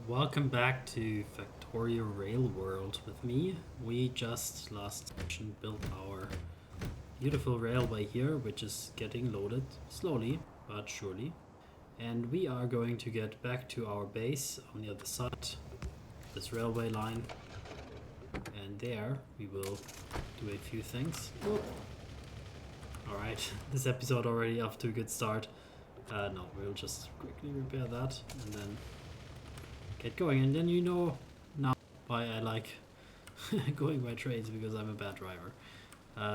Welcome back to Factorio Railworld with me. We just last session built our beautiful railway here, which is getting loaded slowly but surely. And we are going to get back to our base on the other side, this railway line. And there we will do a few things. Alright, this episode already off to a good start. No, we'll just quickly repair that and then get going, and then you know now why I like going by trains, because I'm a bad driver.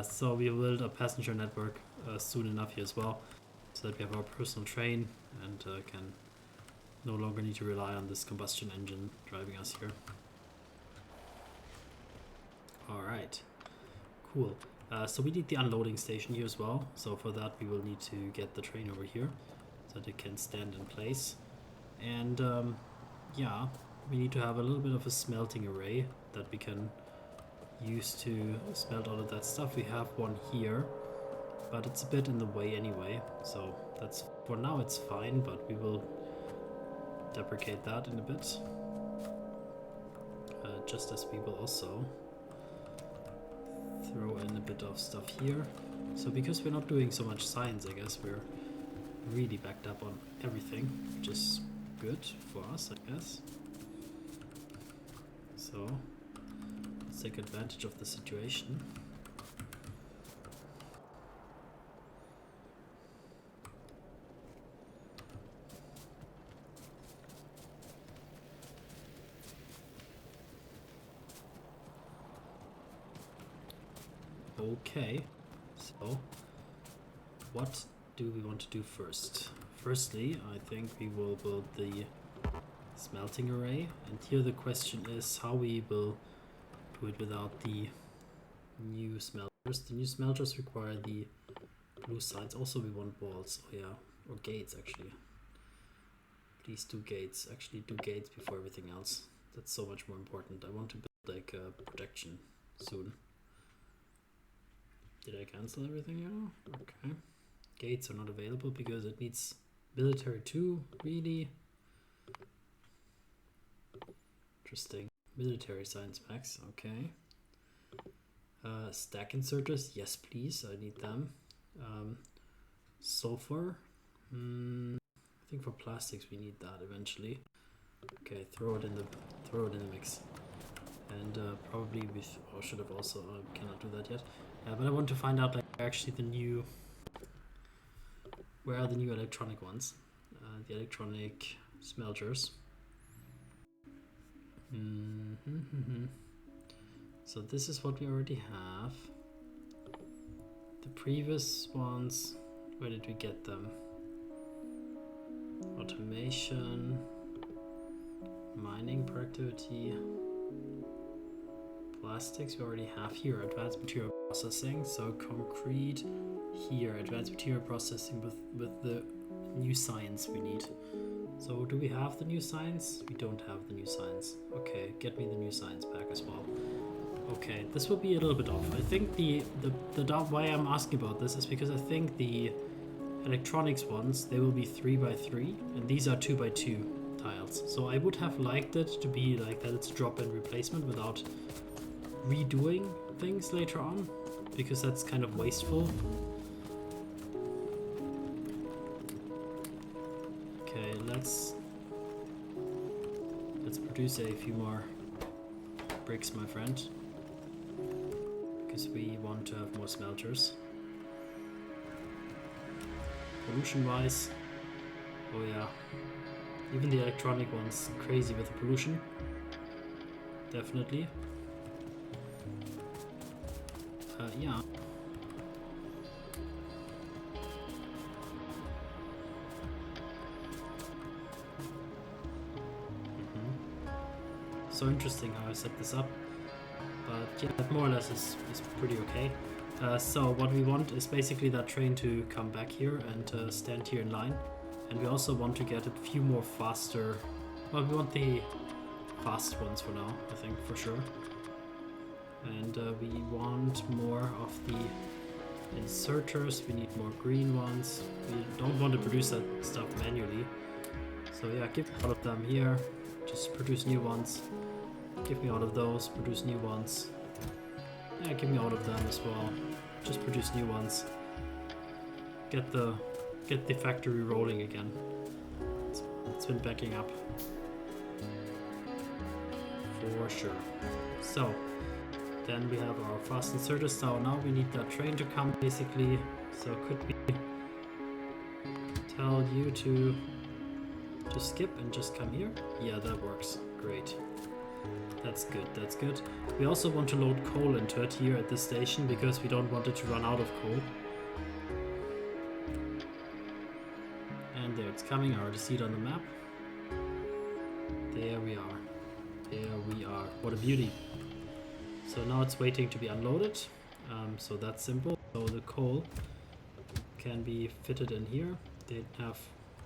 So we will build a passenger network soon enough here as well, so that we have our personal train and can no longer need to rely on this combustion engine driving us here. Alright, cool. So we need the unloading station here as well, so for that we will need to get the train over here so that it can stand in place. And yeah, we need to have a little bit of a smelting array that we can use to smelt all of that stuff. We have one here, but it's a bit in the way anyway, so that's, for now it's fine, but we will deprecate that in a bit. Just as we will also throw in a bit of stuff here. So because we're not doing so much science, I guess we're really backed up on everything, which is good for us, I guess. So let's take advantage of the situation. Okay, so what do we want to do first? Firstly, I think we will build the smelting array, and here the question is how we will do it without the new smelters. The new smelters require the blue sides. Also we want walls, oh yeah, or gates actually. Please do gates, actually do gates before everything else. That's so much more important. I want to build like a protection soon. Did I cancel everything now? Okay. Gates are not available because it needs military too, really? Interesting. Military science max, okay. Stack inserters, yes please, I need them. Sulfur, I think for plastics we need that eventually. Okay, throw it in the mix. And probably we should have also, cannot do that yet. But I want to find out like actually where are the new electronic ones? The electronic smelters. So this is what we already have. The previous ones, where did we get them? Automation, mining productivity, plastics we already have here, advanced material processing, so concrete here, advanced material processing with the new science we need. So do we have the new science? We don't have the new science. Okay, get me the new science back as well. Okay, this will be a little bit off. I think the why I'm asking about this is because I think the electronics ones, they will be 3x3 and these are 2x2 tiles. So I would have liked it to be like that, it's drop-in replacement without redoing things later on, because that's kind of wasteful. Okay, let's produce a few more bricks, my friend, because we want to have more smelters. Pollution wise, oh yeah, even the electronic ones crazy with the pollution, definitely. Yeah. So interesting how I set this up, but yeah, that more or less is pretty okay. So what we want is basically that train to come back here and stand here in line, and we also want to get a few more faster, well, we want the fast ones for now, I think, for sure. And we want more of the inserters, we need more green ones. We don't want to produce that stuff manually. So yeah, give all of them here. Just produce new ones. Give me all of those. Produce new ones. Yeah, give me all of them as well. Just produce new ones. Get the factory rolling again. It's been backing up. For sure. So, then we have our fast inserters. So now we need that train to come basically. So could we tell you to skip and just come here? Yeah, that works. Great. That's good, that's good. We also want to load coal into it here at this station because we don't want it to run out of coal. And there it's coming, I already see it on the map. There we are. There we are. What a beauty. So now it's waiting to be unloaded. So that's simple. So the coal can be fitted in here. They have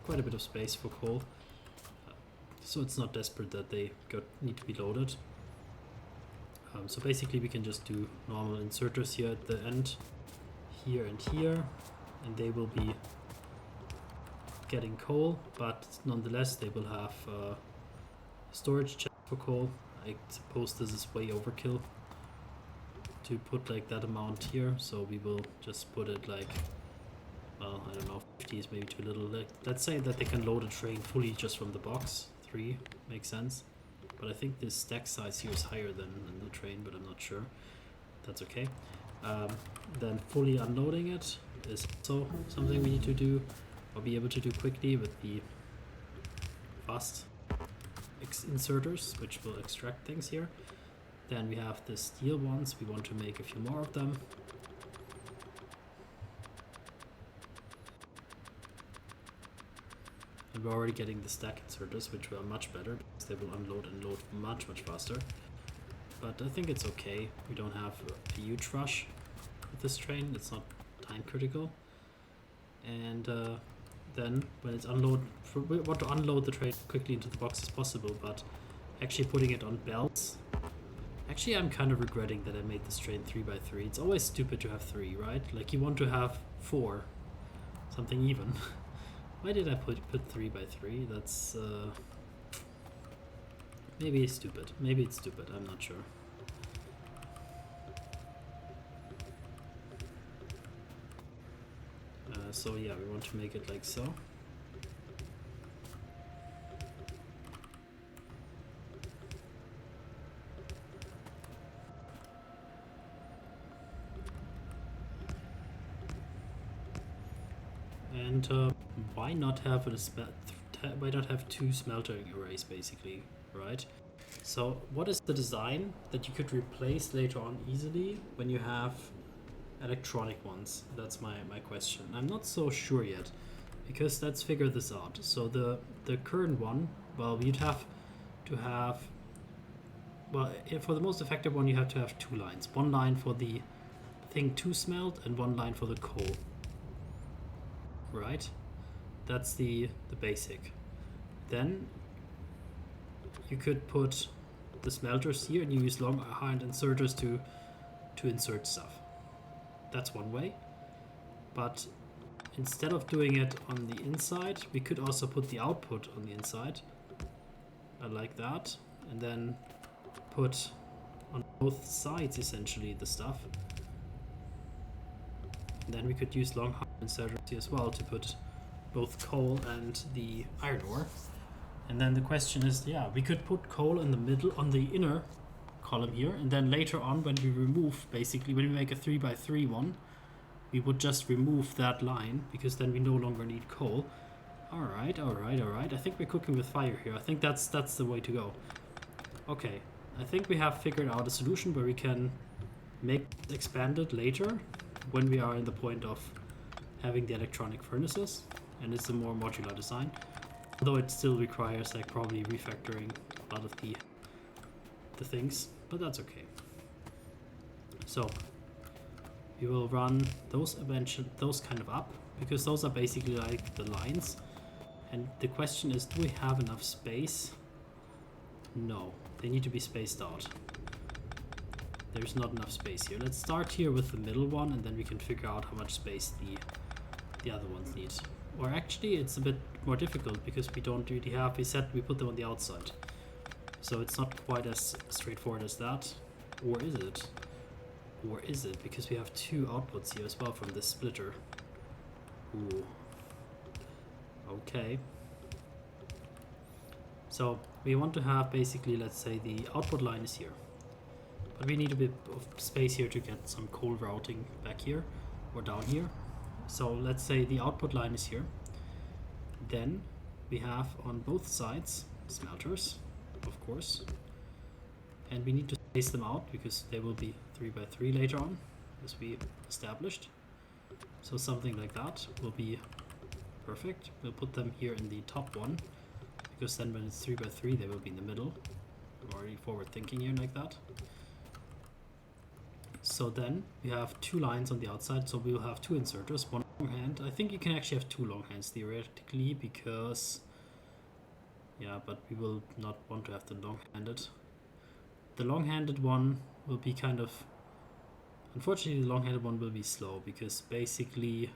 quite a bit of space for coal. So it's not desperate that they need to be loaded. So basically we can just do normal inserters here at the end, here and here, and they will be getting coal, but nonetheless they will have storage chest for coal. I suppose this is way overkill to put like that amount here, so we will just put it like, well, I don't know, 50 is maybe too little. Like, let's say that they can load a train fully just from the box. 3 makes sense, but I think this stack size here is higher than the train, but I'm not sure. That's okay. Then fully unloading it is also something we need to do, or be able to do quickly with the fast inserters, which will extract things here. Then we have the steel ones. We want to make a few more of them. And we're already getting the stack inserters, which are much better because they will unload and load much faster. But I think it's okay. We don't have a huge rush with this train. It's not time critical. And then when it's unloaded, we want to unload the train quickly into the box as possible, but actually putting it on belts. Actually, I'm kind of regretting that I made this train 3x3. It's always stupid to have 3, right? Like you want to have 4, something even. Why did I put 3x3? That's maybe stupid. Maybe it's stupid. I'm not sure. So yeah, we want to make it like so. And why not have why not have 2 smeltering arrays basically, right? So what is the design that you could replace later on easily when you have electronic ones? That's my question. I'm not so sure yet, because let's figure this out. So the current one, well, you'd have to have, well, for the most effective one you have to have 2 lines. 1 line for the thing to smelt and 1 line for the coal. Right? That's the basic. Then you could put the smelters here and you use long hand inserters to insert stuff. That's one way. But instead of doing it on the inside, we could also put the output on the inside. Like that. And then put on both sides essentially the stuff. And then we could use long hand inserters here as well to put both coal and the iron ore. And then the question is, yeah, we could put coal in the middle on the inner column here, and then later on when we remove, basically when we make a 3x3 one, we would just remove that line because then we no longer need coal. Alright. I think we're cooking with fire here. I think that's the way to go. Okay, I think we have figured out a solution where we can make it expanded later when we are in the point of having the electronic furnaces, and it's a more modular design, although it still requires like probably refactoring a lot of the things, but that's okay. So we will run those kind of up, because those are basically like the lines, and the question is, do we have enough space? No, they need to be spaced out. There's not enough space here. Let's start here with the middle one, and then we can figure out how much space the other ones need. Or actually, it's a bit more difficult because we don't really have. We said we put them on the outside. So it's not quite as straightforward as that. Or is it? Or is it? Because we have two outputs here as well from this splitter. Ooh. Okay. So we want to have basically, let's say the output line is here. But we need a bit of space here to get some coal routing back here or down here. So let's say the output line is here. Then we have on both sides smelters, of course. And we need to space them out because they will be 3x3 later on, as we established. So something like that will be perfect. We'll put them here in the top one, because then when it's 3x3 they will be in the middle. I'm already forward thinking here like that. So then we have two lines on the outside, so we'll have two inserters, one long hand. I think you can actually have two long hands theoretically, because yeah, but we will not want to have the long-handed. The long-handed one will be kind of, unfortunately the long-handed one will be slow, because basically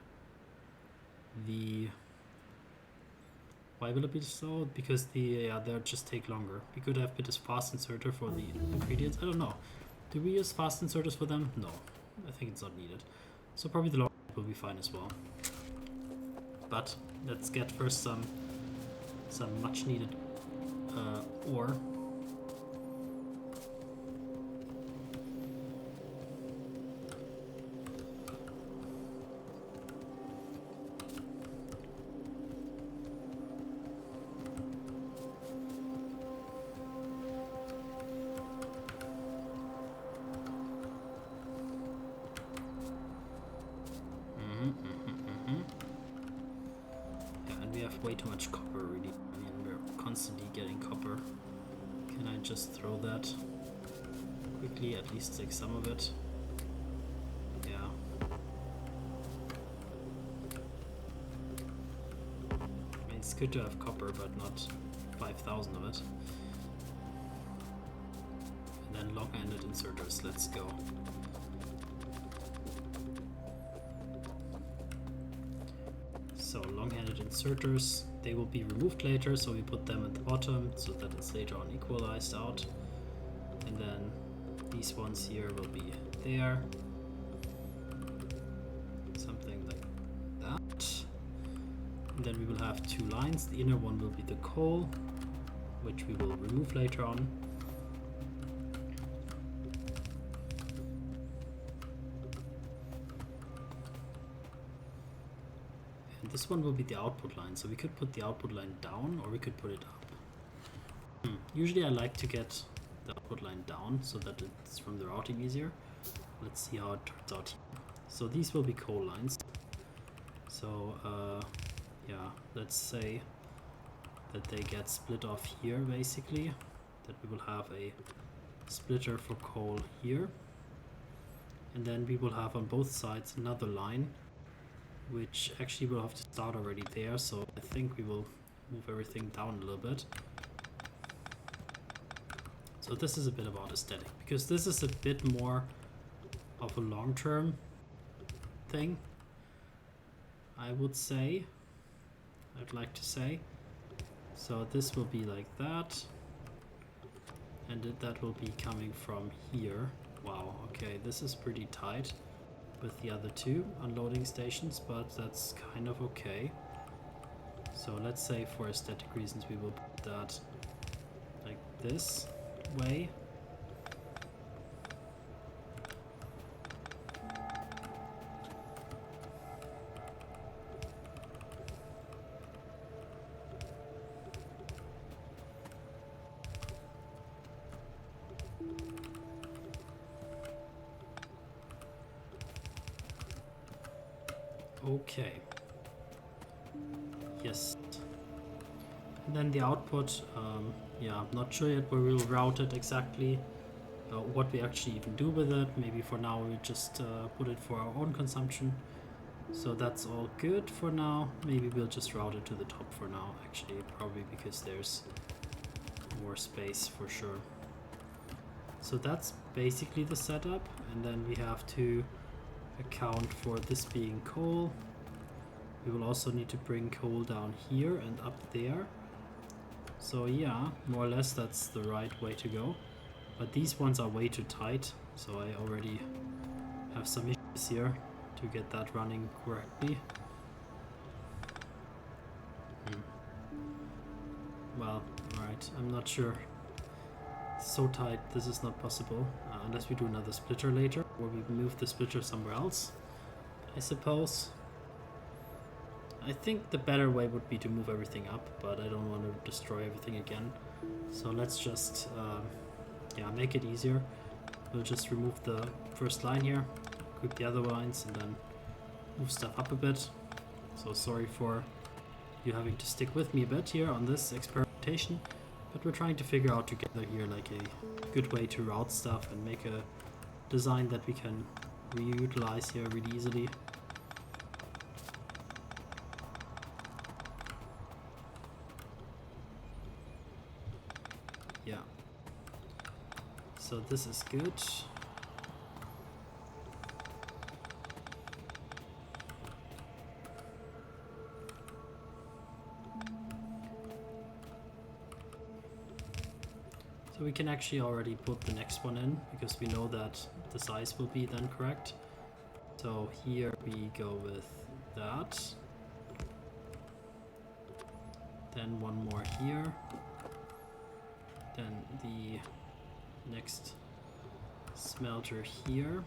why will it be slow? Because they'll just take longer. We could have bit as fast inserter for the ingredients. I don't know. Do we use fast inserters for them? No, I think it's not needed. So probably the long will be fine as well. But let's get first some much needed ore. Way too much copper really. I mean, we're constantly getting copper. Can I just throw that quickly, at least take some of it? Yeah. I mean, it's good to have copper, but not 5,000 of it. And then long-handed inserters, let's go. So long-handed inserters, they will be removed later, so we put them at the bottom so that it's later on equalized out. And then these ones here will be there. Something like that. And then we will have two lines. The inner one will be the coal, which we will remove later on. This one will be the output line, so we could put the output line down or we could put it up. Usually I like to get the output line down so that it's from the routing easier. Let's see how it turns out here. So these will be coal lines. So yeah, let's say that they get split off here basically, that we will have a splitter for coal here. And then we will have on both sides another line, which actually will have to start already there, so I think we will move everything down a little bit. So this is a bit about aesthetic, because this is a bit more of a long-term thing, I would say. I'd like to say. So this will be like that, and that will be coming from here. Wow, okay, this is pretty tight with the other two unloading stations, but that's kind of okay. So let's say for aesthetic reasons we will put that like this way. Okay. Yes. And then the output, yeah, I'm not sure yet where we'll route it exactly, what we actually even do with it. Maybe for now we just put it for our own consumption. So that's all good for now. Maybe we'll just route it to the top for now, actually, probably because there's more space for sure. So that's basically the setup, and then we have to account for this being coal. We will also need to bring coal down here and up there. So yeah, more or less that's the right way to go. But these ones are way too tight, so I already have some issues here to get that running correctly. Well, alright, I'm not sure. It's so tight, this is not possible, unless we do another splitter later, or we move the splitter somewhere else, I suppose. I think the better way would be to move everything up, but I don't want to destroy everything again. So let's just yeah, make it easier. We'll just remove the first line here, group the other lines, and then move stuff up a bit. So sorry for you having to stick with me a bit here on this experimentation, but we're trying to figure out together here like a good way to route stuff and make a design that we can reutilize here really easily. Yeah. So this is good. So we can actually already put the next one in because we know that the size will be then correct. So here we go with that. Then one more here. Then the next smelter here.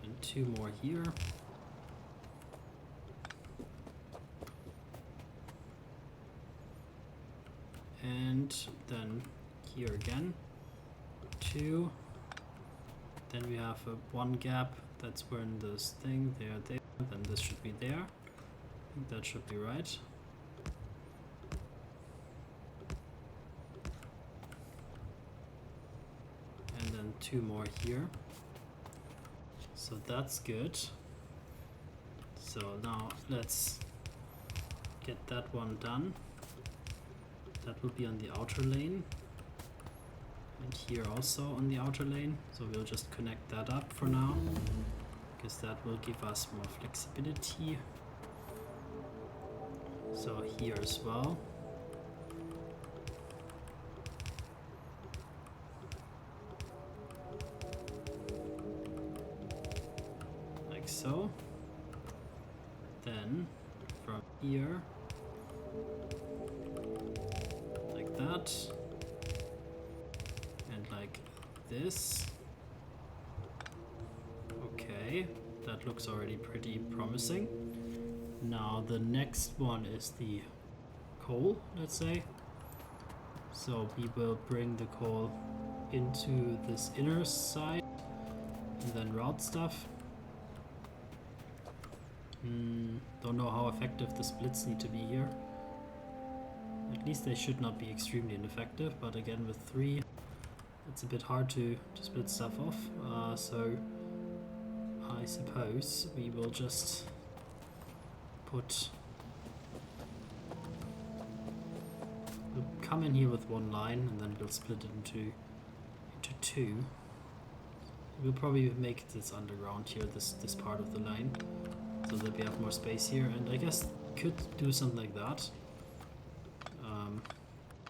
And two more here. And then here again, two. Then we have a one gap, that's when this thing, there, then this should be there. I think that should be right. And then two more here. So that's good. So now let's get that one done. That will be on the outer lane. And here also on the outer lane. So we'll just connect that up for now, because that will give us more flexibility. So here as well. Like so. Then from here, like that. And like this. Okay, that looks already pretty promising. Now the next one is the coal, let's say. So we will bring the coal into this inner side and then route stuff. Don't know how effective the splits need to be here. At least they should not be extremely ineffective, but again with 3 it's a bit hard to split stuff off. So I suppose we will just put... We'll come in here with one line and then we'll split it into 2. We'll probably make this underground here, this part of the line, so that we have more space here, and I guess could do something like that.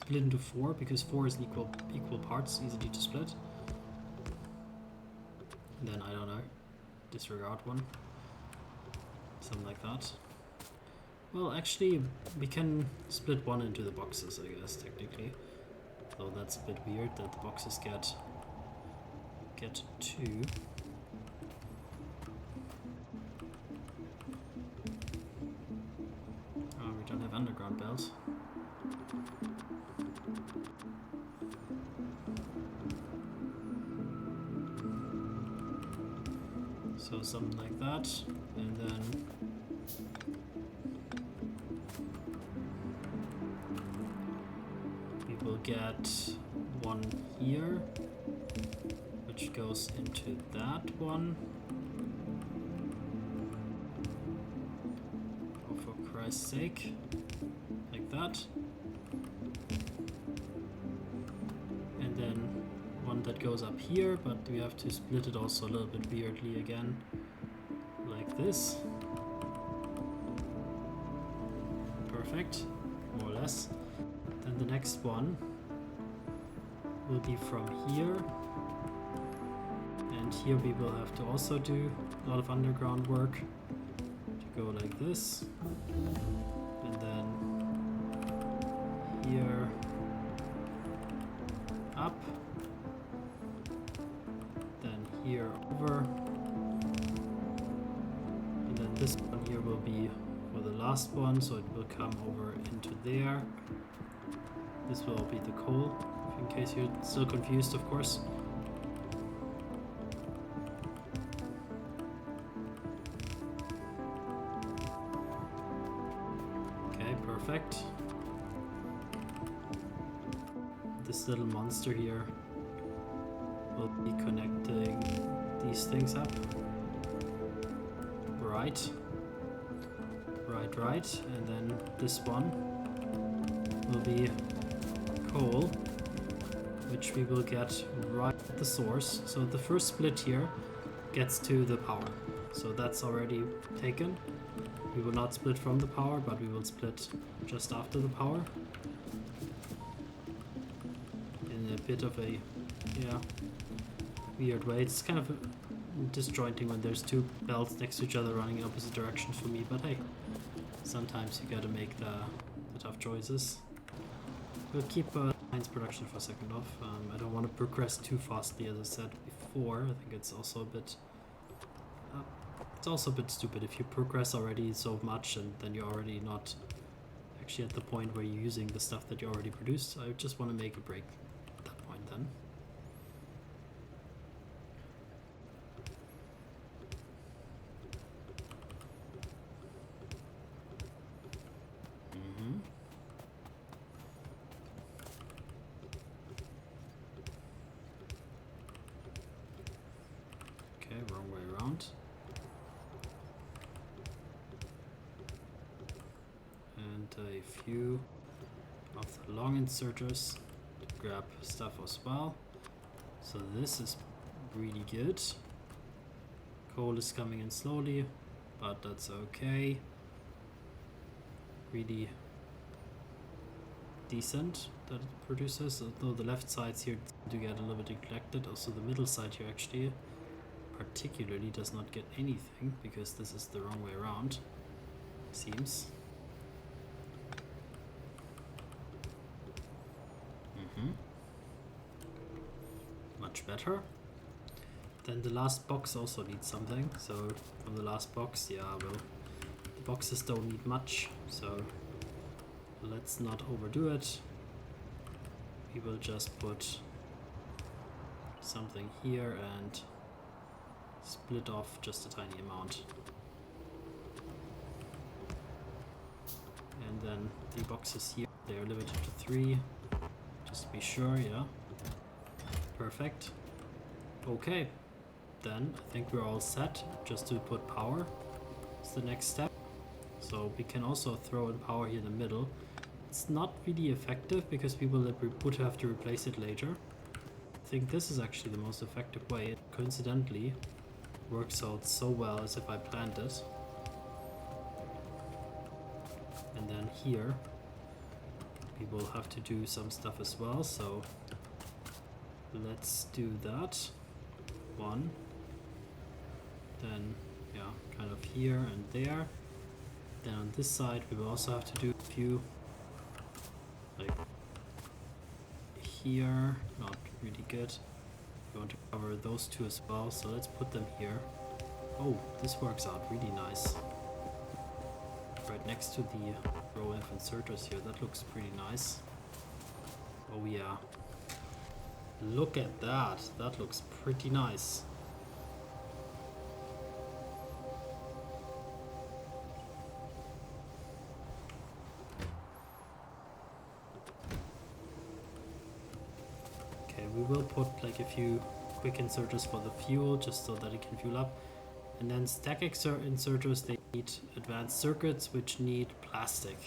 Split into 4, because 4 is equal parts, easily to split. And then, I don't know, disregard 1. Something like that. Well, actually, we can split 1 into the boxes, I guess, technically. Though that's a bit weird that the boxes get 2. Oh, we don't have underground belts. So something like that, and then we will get 1 here, which goes into that one. Oh, for Christ's sake, like that. And then one that goes up here, but we have to split it also a little bit weirdly again. this. Perfect, more or less. Then the next one will be from here. And here we will have to also do a lot of underground work to go like this. And then here up. Then here over. And then this one here will be for the last one, so it will come over into there. This will be the coal, in case you're still confused, of course. Okay, perfect. This little monster here will be connecting these things up. Right. Right. And then this one will be coal, which we will get right at the source. So the first split here gets to the power. So that's already taken. We will not split from the power, but we will split just after the power. In a bit of a, weird way. It's kind of disjointing when there's two belts next to each other running in opposite directions for me, but hey, sometimes you gotta make the tough choices. We'll keep science production for a second off. I don't want to progress too fastly, as I said before. I think it's also a bit stupid if you progress already so much and then you're already not actually at the point where you're using the stuff that you already produced. I just want to make a break at that point then. Wrong way around. And a few of the long inserters to grab stuff as well. So this is really good. Coal is coming in slowly, but that's okay. Really decent that it produces, although the left sides here do get a little bit neglected. Also the middle side here actually particularly does not get anything because this is the wrong way around, seems. Much better. Then the last box also needs something, so from the last box, well, the boxes don't need much, so let's not overdo it. We will just put something here and split off just a tiny amount. And then the boxes here, they are limited to 3, just to be sure, yeah. Perfect. Okay, then I think we're all set. Just to put power is the next step. So we can also throw in power here in the middle. It's not really effective because we would have to replace it later. I think this is actually the most effective way. It coincidentally works out so well as if I planned it. And then here we will have to do some stuff as well, so let's do that. One, then kind of here and there. Then on this side we will also have to do a few, like here, not really good. We want to cover those two as well, so let's put them here. Oh, this works out really nice. Right next to the row of inserters here, that looks pretty nice. Oh yeah. Look at that, that looks pretty nice. Okay, we will put like a few quick inserters for the fuel just so that it can fuel up. And then stack inserters, they need advanced circuits which need plastic.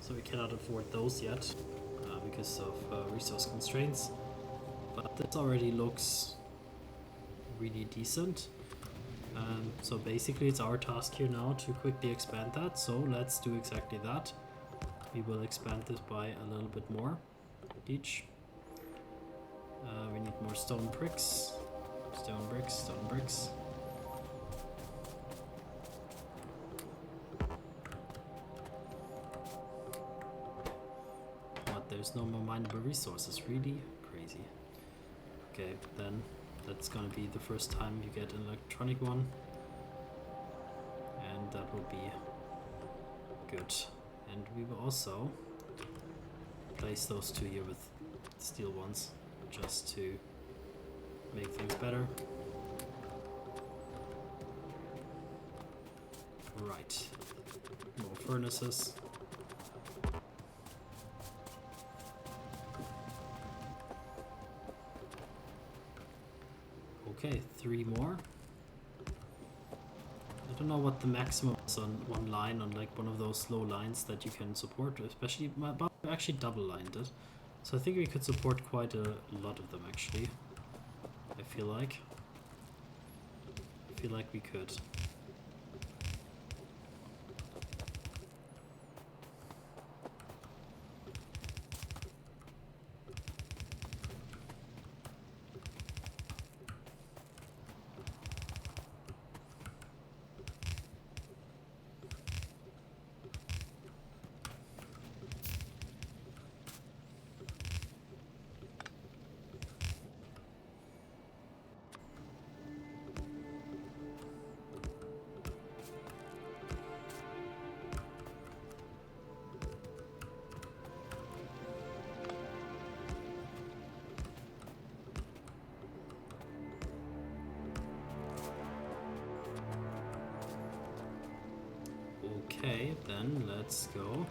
So we cannot afford those yet because of resource constraints. But this already looks really decent. So basically it's our task here now to quickly expand that, so let's do exactly that. We will expand this by a little bit more each. We need more stone bricks. Stone bricks, stone bricks. What, there's no more mineable resources, really? Crazy. Okay, then that's gonna be the first time you get an electronic one. And that will be good. And we will also place those two here with steel ones, just to make things better. Right. More furnaces. Okay, 3 more. I don't know what the maximum is on one line, on like one of those slow lines that you can support, especially, but actually double lined it. So I think we could support quite a lot of them actually. I feel like we could. Okay, then let's go.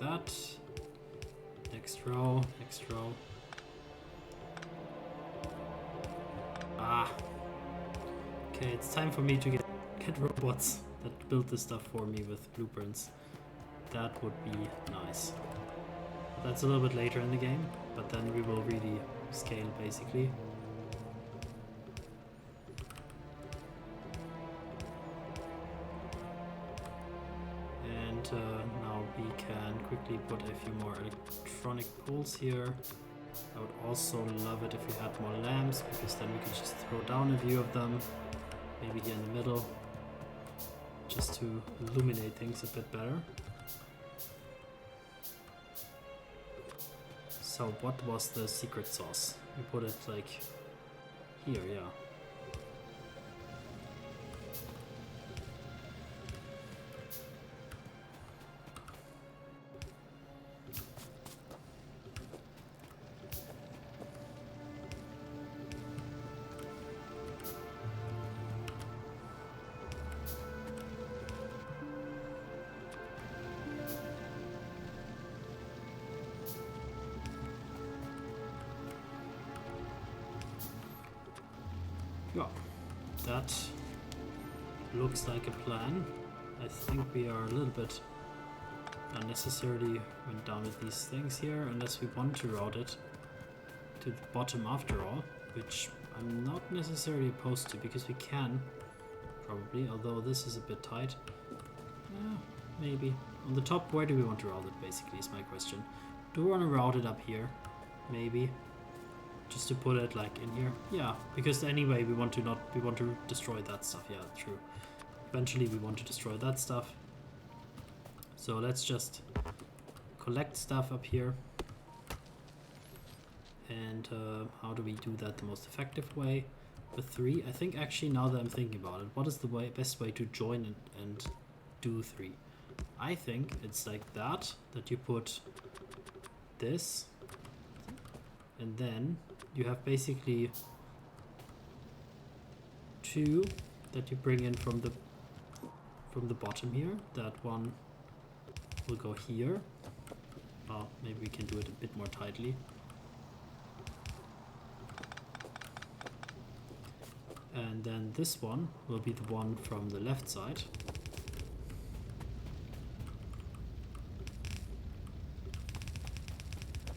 That. Next row, next row. Ah. Okay, it's time for me to get robots that build this stuff for me with blueprints. That would be nice. That's a little bit later in the game, but then we will really scale basically. Now we can quickly put a few more electronic poles here. I would also love it if we had more lamps, because then we could just throw down a view of them, maybe here in the middle, just to illuminate things a bit better. So what was the secret sauce? We put it like here, yeah. Yeah, that looks like a plan. I think we are a little bit unnecessarily went down with these things here, unless we want to route it to the bottom after all, which I'm not necessarily opposed to, because we can, probably, although this is a bit tight. Yeah, maybe. On the top, where do we want to route it, basically, is my question. Do we want to route it up here? Maybe. Just to put it like in here, yeah, because anyway we want to destroy that stuff. Yeah, true. Eventually we want to destroy that stuff. So let's just collect stuff up here. And how do we do that the most effective way? With 3, I think actually now that I'm thinking about it, what is the best way to join and do 3? I think it's like that you put this And then you have basically two that you bring in from the bottom here. That one will go here. Oh, maybe we can do it a bit more tightly. And then this one will be the one from the left side.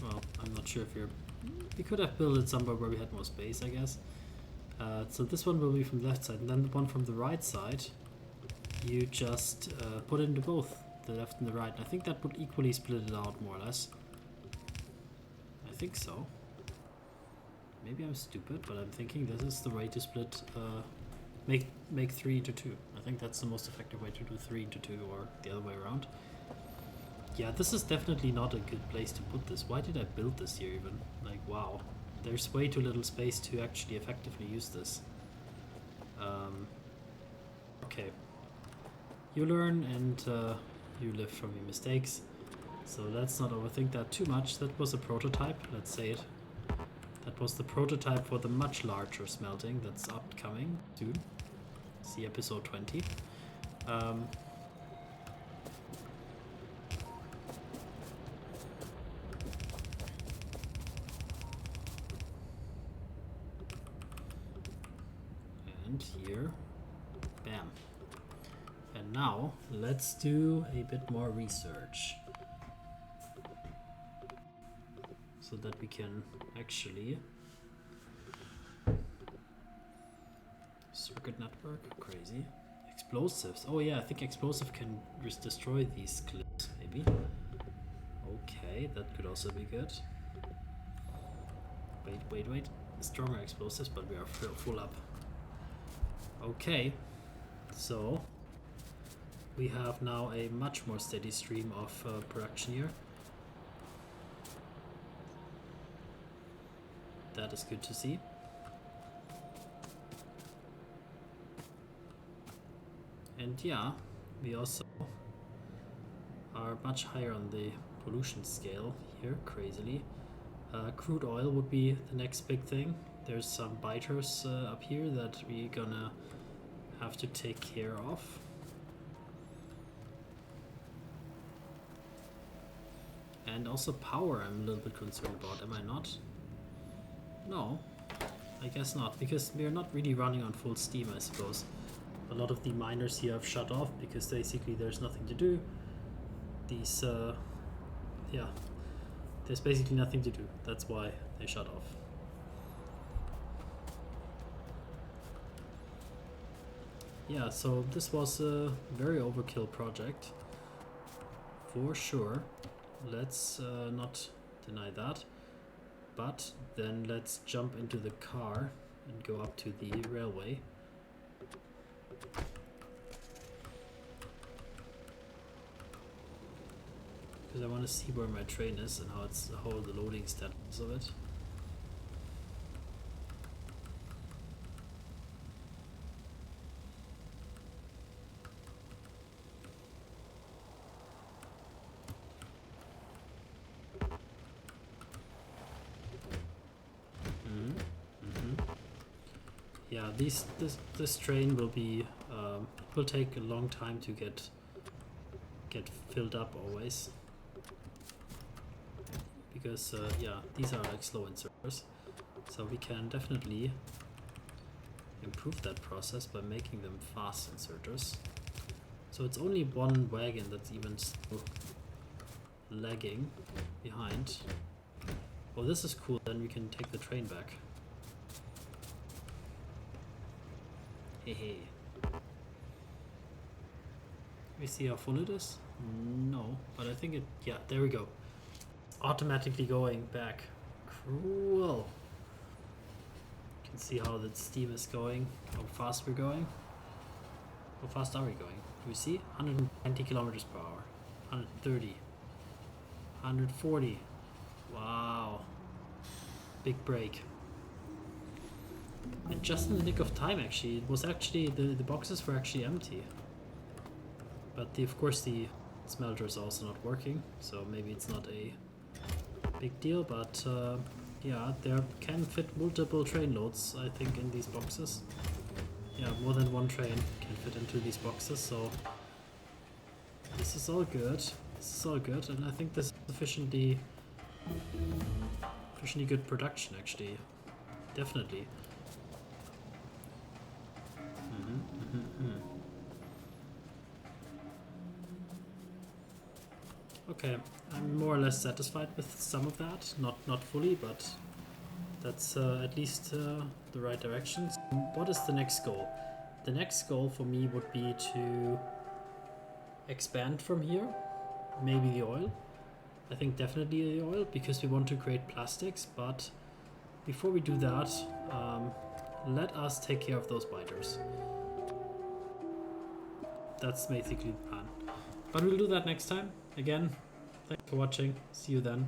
Well, I'm not sure if we could have built it somewhere where we had more space, I guess. So this one will be from the left side, and then the one from the right side, you just put into both the left and the right. And I think that would equally split it out more or less. I think so. Maybe I'm stupid, but I'm thinking this is the way to split, make 3 into 2. I think that's the most effective way to do 3 into 2, or the other way around. Yeah, this is definitely not a good place to put this. Why did I build this here even? Like, wow. There's way too little space to actually effectively use this. Okay. You learn and you live from your mistakes. So let's not overthink that too much. That was a prototype, let's say it. That was the prototype for the much larger smelting that's upcoming soon. See episode 20. And here, bam. And now let's do a bit more research, so that we can actually circuit network, crazy. Explosives, oh yeah, I think explosive can just destroy these clips, maybe. Okay, that could also be good. Wait, stronger explosives, but we are full up. Okay, so we have now a much more steady stream of production here. That is good to see. And yeah, we also are much higher on the pollution scale here, crazily. Crude oil would be the next big thing. There's some biters up here that we're gonna have to take care of. And also power I'm a little bit concerned about, am I not? No, I guess not, because we're not really running on full steam, I suppose. A lot of the miners here have shut off because basically there's nothing to do. These, yeah, there's basically nothing to do. That's why they shut off. Yeah, so this was a very overkill project, for sure. Let's not deny that. But then let's jump into the car and go up to the railway. Because I want to see where my train is and how the loading status of it. Yeah, this train will be will take a long time to get filled up always, because yeah, these are like slow inserters, so we can definitely improve that process by making them fast inserters. So it's only one wagon that's even still lagging behind. Oh, this is cool, then we can take the train back. Hey. We see how full it is? No, but I think it, yeah, there we go. It's automatically going back. Cool. You can see how the steam is going, how fast we're going. How fast are we going? Do we see? 120 kilometers per hour. 130. 140. Wow. Big break. And just in the nick of time, actually. It was actually, the boxes were actually empty. But of course the smelter is also not working, so maybe it's not a big deal, but Yeah, there can fit multiple train loads, I think, in these boxes. Yeah, more than one train can fit into these boxes, so this is all good. This is all good, and I think this is sufficiently good production, actually. Definitely. Okay, I'm more or less satisfied with some of that. Not fully, but that's at least the right direction. So what is the next goal? The next goal for me would be to expand from here. Maybe the oil. I think definitely the oil, because we want to create plastics, but before we do that, let us take care of those biters. That's basically the plan. But we'll do that next time. Again, thanks for watching. See you then.